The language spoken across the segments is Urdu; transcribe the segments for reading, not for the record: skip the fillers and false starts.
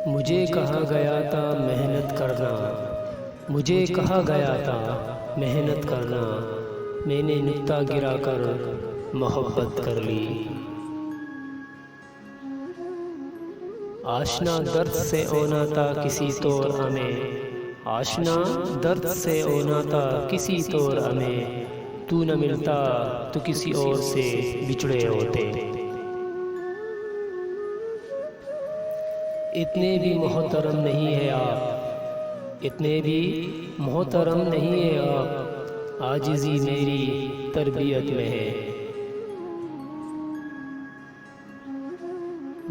مجھے کہا گیا تھا محنت کرنا، مجھے کہا گیا تھا محنت کرنا، میں نے نکتہ گرا کر محبت کر لی۔ آشنا درد سے ہونا تھا کسی طور ہمیں، آشنا درد سے ہونا تھا کسی طور ہمیں، تو نہ ملتا تو کسی اور سے بچھڑے ہوتے۔ اتنے بھی محترم نہیں ہے آپ، اتنے بھی محترم نہیں ہے آپ، عاجزی میری تربیت میں ہے۔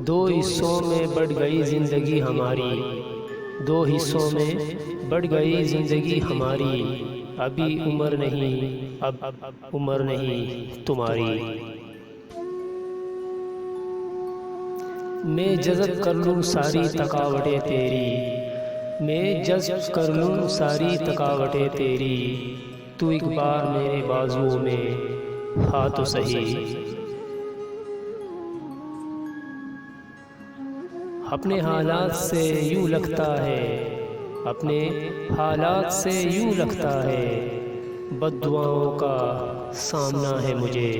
دو حصوں میں بٹ گئی زندگی ہماری، دو حصوں میں بٹ گئی زندگی ہماری، ابھی عمر نہیں اب عمر نہیں تمہاری۔ میں جذب کر لوں ساری تھکاوٹیں تیری، میں جذب کر لوں ساری تھکاوٹیں تیری، تو ایک بار میرے بازوؤں میں ہا تو سہی۔ اپنے حالات سے یوں لگتا ہے، اپنے حالات سے یوں لگتا ہے، بد دعاؤں کا سامنا ہے مجھے۔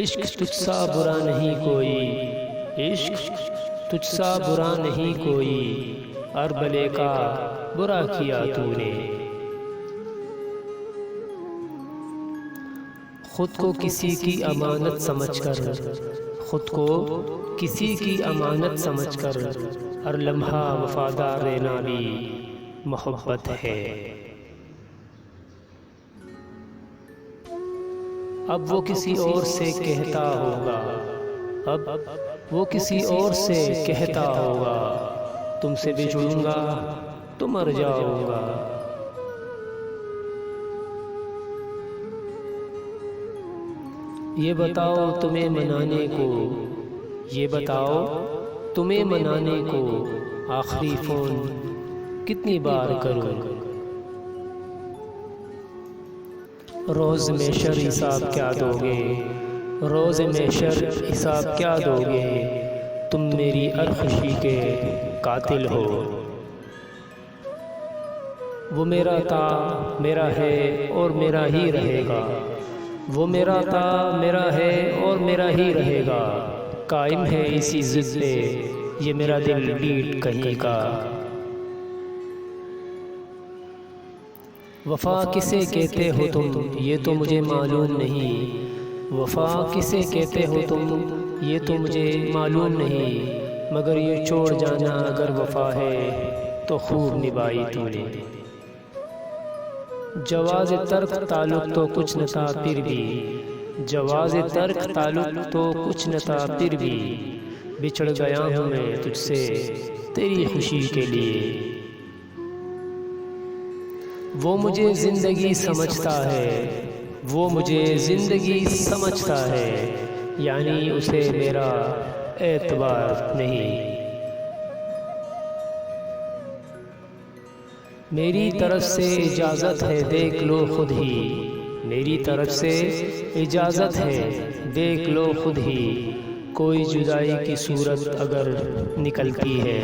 عشق تجھ سا برا نہیں کوئی، عشق تجھ سا برا نہیں کوئی، اربلے کا برا کیا تو نے۔ خود کو کسی کی امانت سمجھ کر، خود کو کسی کی امانت سمجھ کر، ہر لمحہ وفادار رہنا بھی محبت ہے۔ اب وہ کسی اور سے کہتا ہوگا، اب وہ کسی اور سے کہتا ہوگا، تم سے بچھڑوں گا تو مر جاؤں گا۔ یہ بتاؤ تمہیں منانے کو، یہ بتاؤ تمہیں منانے کو، آخری فون کتنی بار کروں۔ روز محشر حساب کیا دو گے، روز محشر حساب کیا دو گے، تم میری ہر خوشی کے قاتل ہو۔ وہ میرا تھا میرا ہے اور میرا ہی رہے گا، وہ میرا تھا میرا ہے اور میرا ہی رہے گا، قائم ہے اسی ضد پہ یہ میرا دل بیٹ کہیں کا۔ وفا کسے کہتے ہو تم یہ تو مجھے معلوم نہیں، وفا کسے کہتے ہو تم یہ تو مجھے معلوم نہیں، مگر یہ چھوڑ جانا اگر وفا ہے تو خوب نبھائی تو نے۔ جواز ترک تعلق تو کچھ نہ تھا پھر بھی، جواز ترک تعلق تو کچھ نہ تھا پھر بھی، بچھڑ گیا ہوں میں تجھ سے تیری خوشی کے لیے۔ وہ مجھے زندگی سمجھتا ہے، وہ مجھے زندگی سمجھتا ہے، یعنی اسے میرا اعتبار نہیں۔ میری طرف سے اجازت ہے دیکھ لو خود ہی، میری طرف سے اجازت ہے دیکھ لو خود ہی، کوئی جدائی کی صورت اگر نکلتی ہے